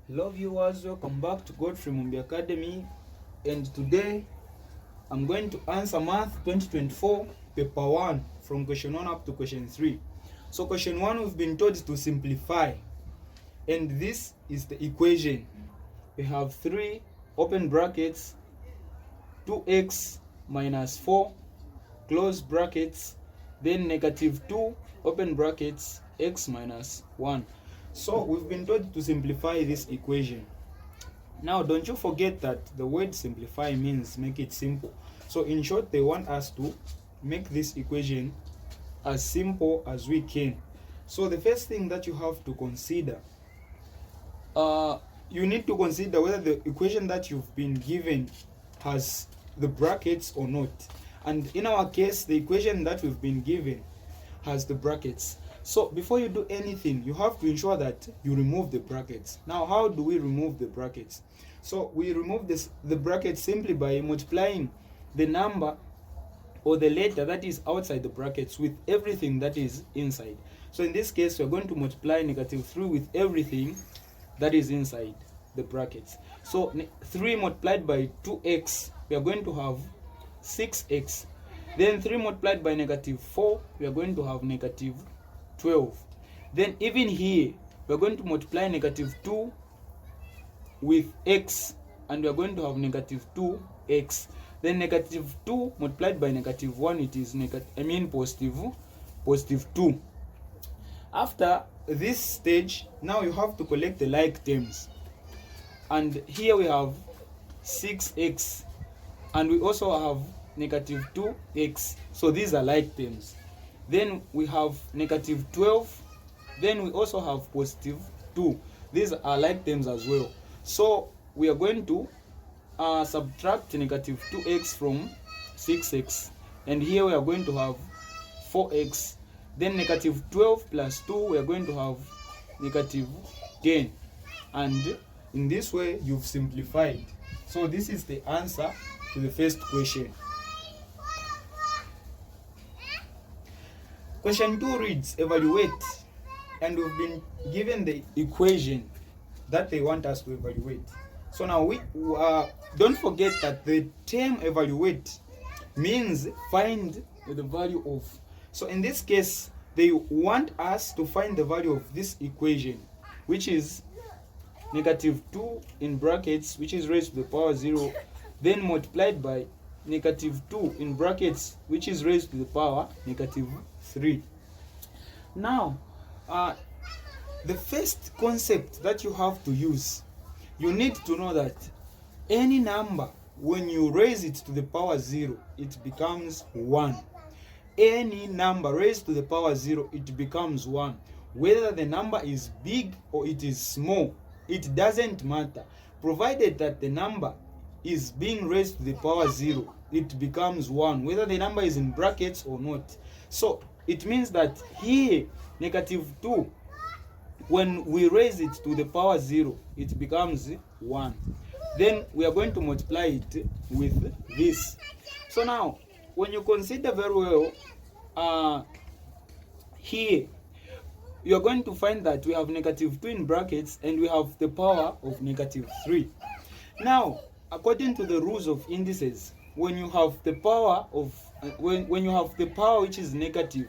Hello viewers, welcome back to Godfrey Mumbi Academy, and today I'm going to answer Math 2024 paper 1 from question 1 up to question 3. So question 1 we've been told to simplify, and this is the equation. We have 3 open brackets 2x minus 4 close brackets, then negative 2 open brackets x minus 1. So we've been told to simplify this equation. Now don't you forget that the word simplify means make it simple. So in short, they want us to make this equation as simple as we can. So the first thing that you have to consider, you need to consider whether the equation that you've been given has the brackets or not. And in our case, the equation that we've been given has the brackets. So before you do anything, you have to ensure that you remove the brackets. Now, how do we remove the brackets? So we remove the brackets simply by multiplying the number or the letter that is outside the brackets with everything that is inside. So in this case, we're going to multiply negative 3 with everything that is inside the brackets. So 3 multiplied by 2x, we are going to have 6x. Then 3 multiplied by negative 4, we are going to have negative 12. Then even here, we are going to multiply negative 2 with x, and we are going to have negative 2x. Then negative 2 multiplied by negative 1, it is positive 2. After this stage, now you have to collect the like terms. And here we have 6x, and we also have negative 2x. So these are like terms. Then we have negative 12. Then we also have positive 2. These are like terms as well. So we are going to subtract negative 2x from 6x. And here we are going to have 4x. Then negative 12 plus 2, we are going to have negative 10. And in this way, you've simplified. So this is the answer to the first question. Question 2 reads, evaluate, and we've been given the equation that they want us to evaluate. So now we don't forget that the term evaluate means find the value of. So in this case, they want us to find the value of this equation, which is negative 2 in brackets, which is raised to the power 0, then multiplied by negative 2 in brackets, which is raised to the power negative 3. Now, the first concept that you have to use, you need to know that any number, when you raise it to the power 0, it becomes 1. Any number raised to the power 0, it becomes 1. Whether the number is big or it is small, it doesn't matter. Provided that the number is being raised to the power 0, it becomes 1, whether the number is in brackets or not. So it means that here, negative 2, when we raise it to the power 0, it becomes 1. Then we are going to multiply it with this. So now, when you consider very well, here, you are going to find that we have negative 2 in brackets and we have the power of negative 3. Now, according to the rules of indices, when you have the power of when you have the power which is negative,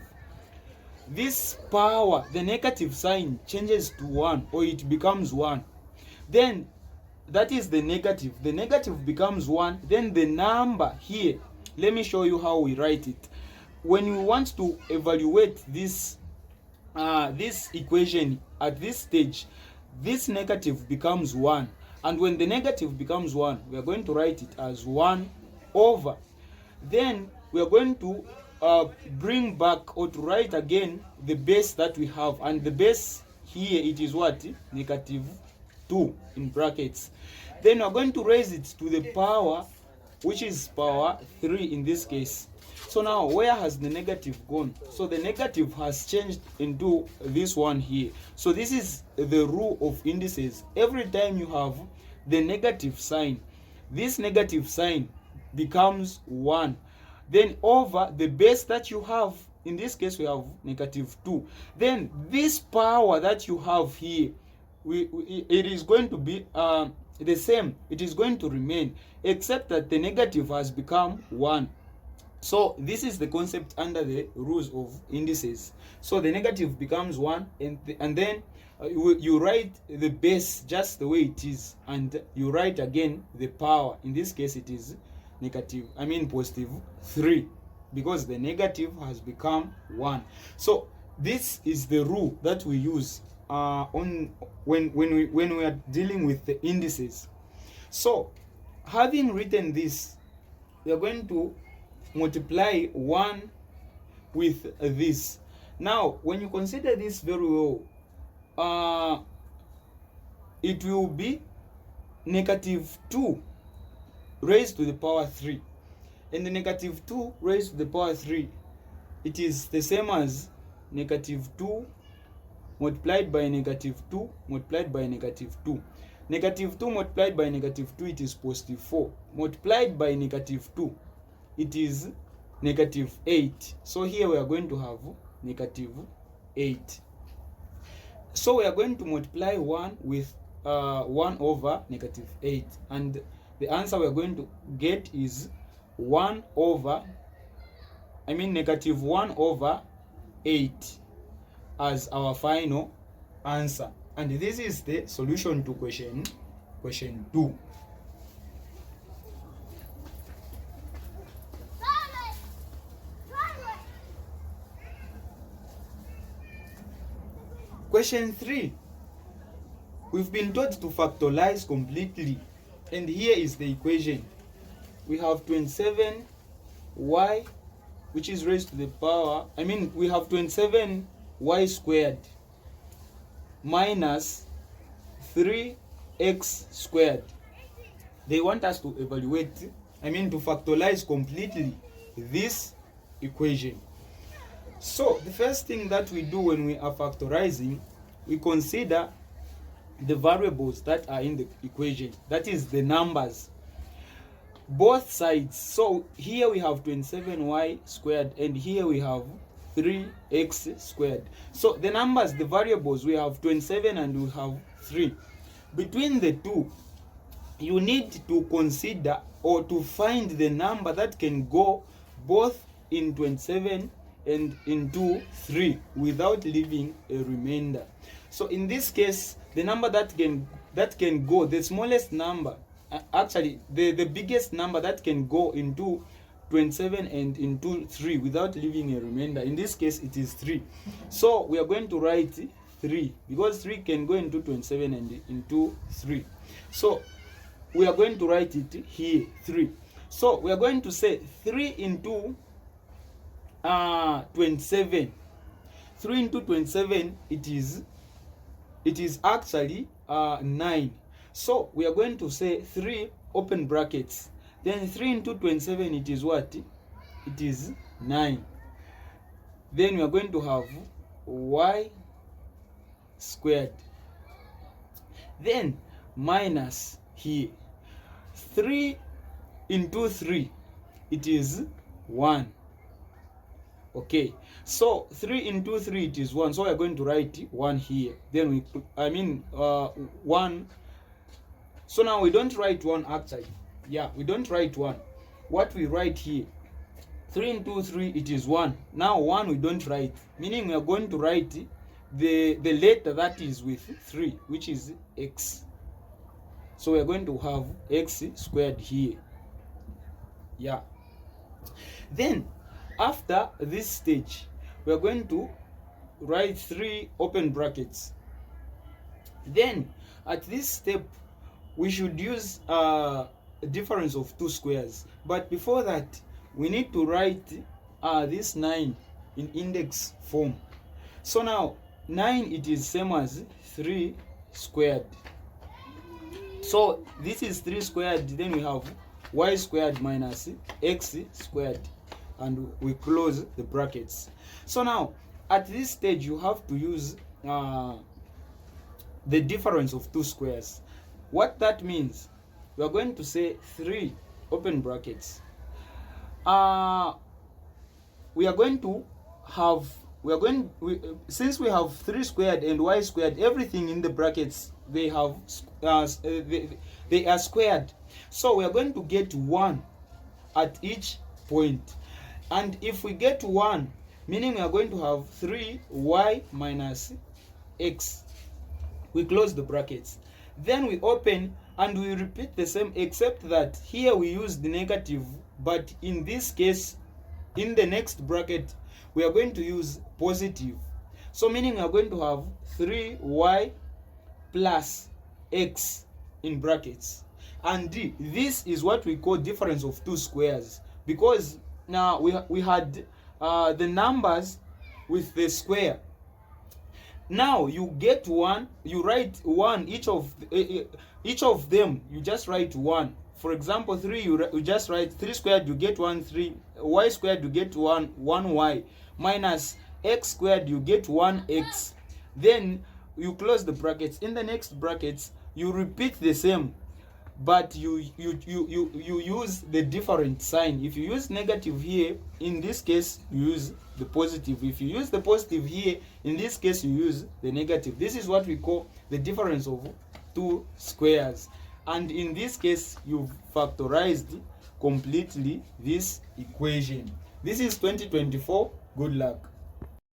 this power, the negative sign, changes to 1, or it becomes 1. Then that is the negative. The negative becomes 1. Then the number here, let me show you how we write it. When you want to evaluate this this equation at this stage, this negative becomes 1. And when the negative becomes 1, we are going to write it as 1 over. Then we are going to bring back, or to write again, the base that we have. And the base here, it is what? Negative 2 in brackets. Then we are going to raise it to the power, which is power 3 in this case. So now, where has the negative gone? So the negative has changed into this one here. So this is the rule of indices. Every time you have the negative sign, this negative sign becomes 1. Then over the base that you have, in this case we have negative 2. Then this power that you have here, it is going to be the same. It is going to remain, except that the negative has become 1. So this is the concept under the rules of indices. So the negative becomes 1, and then you write the base just the way it is, and you write again the power. In this case it is positive 3, because the negative has become 1. So this is the rule that we use when we are dealing with the indices. So having written this, we are going to multiply 1 with this. Now when you consider this very well, it will be negative 2 raised to the power 3, and the negative 2 raised to the power 3, it is the same as negative 2 multiplied by negative 2 multiplied by negative 2. Negative 2 multiplied by negative 2, it is positive 4, multiplied by negative 2, it is negative 8. So here we are going to have negative 8. So we are going to multiply 1 with 1 over negative 8, and the answer we are going to get is negative 1 over 8 as our final answer. And this is the solution to question 2. Question 3. We've been taught to factorize completely, and here is the equation. We have 27y, which is raised to the power, we have 27y squared minus 3x squared. They want us to evaluate, to factorize completely this equation. So the first thing that we do when we are factorizing, we consider the variables that are in the equation, that is the numbers, both sides. So here we have 27y squared, and here we have 3x squared. So the numbers, the variables, we have 27 and we have 3. Between the two, you need to consider or to find the number that can go both in 27 and into 3 without leaving a remainder. So in this case, the number that can go, the smallest number, actually the biggest number that can go into 27 and into 3 without leaving a remainder, in this case it is 3. So we are going to write 3, because 3 can go into 27 and into 3. So we are going to write it here 3. So we are going to say 3 into 27. 3 into 27, it is actually 9. So we are going to say 3 open brackets, then 3 into 27, it is what? It is 9. Then we are going to have y squared, then minus here 3 into 3, it is 1. Okay, so 3 into 3, it is 1. So we are going to write 1 here. Then we 1. So now we don't write 1 actually. Yeah, we don't write 1. What we write here, 3 into 3, it is 1. Now 1 we don't write, meaning we are going to write the letter that is with 3, which is x. So we are going to have x squared here. Yeah. Then after this stage, we are going to write 3 open brackets. Then at this step, we should use a difference of 2 squares. But before that, we need to write this 9 in index form. So now 9, it is same as 3 squared. So this is 3 squared, then we have y squared minus x squared, and we close the brackets. So now at this stage, you have to use the difference of 2 squares. What that means, we are going to say 3 open brackets. Since we have 3 squared and y squared, everything in the brackets they have they are squared. So we are going to get 1 at each point. And if we get 1, meaning we are going to have 3y minus x. We close the brackets. Then we open and we repeat the same, except that here we use the negative, but in this case, in the next bracket, we are going to use positive. So meaning we are going to have 3y plus x in brackets. And this is what we call difference of two squares, because now we had the numbers with the square. Now you get 1, you write 1, each of them you just write 1. For example, 3, you just write 3 squared, you get 1, 3, y squared, you get 1 y, minus x squared, you get 1x. Then you close the brackets. In the next brackets, you repeat the same, but you use the different sign. If you use negative here, in this case you use the positive. If you use the positive here, in this case you use the negative. This is what we call the difference of two squares. And in this case, you've factorized completely this equation. This is 2024. Good luck.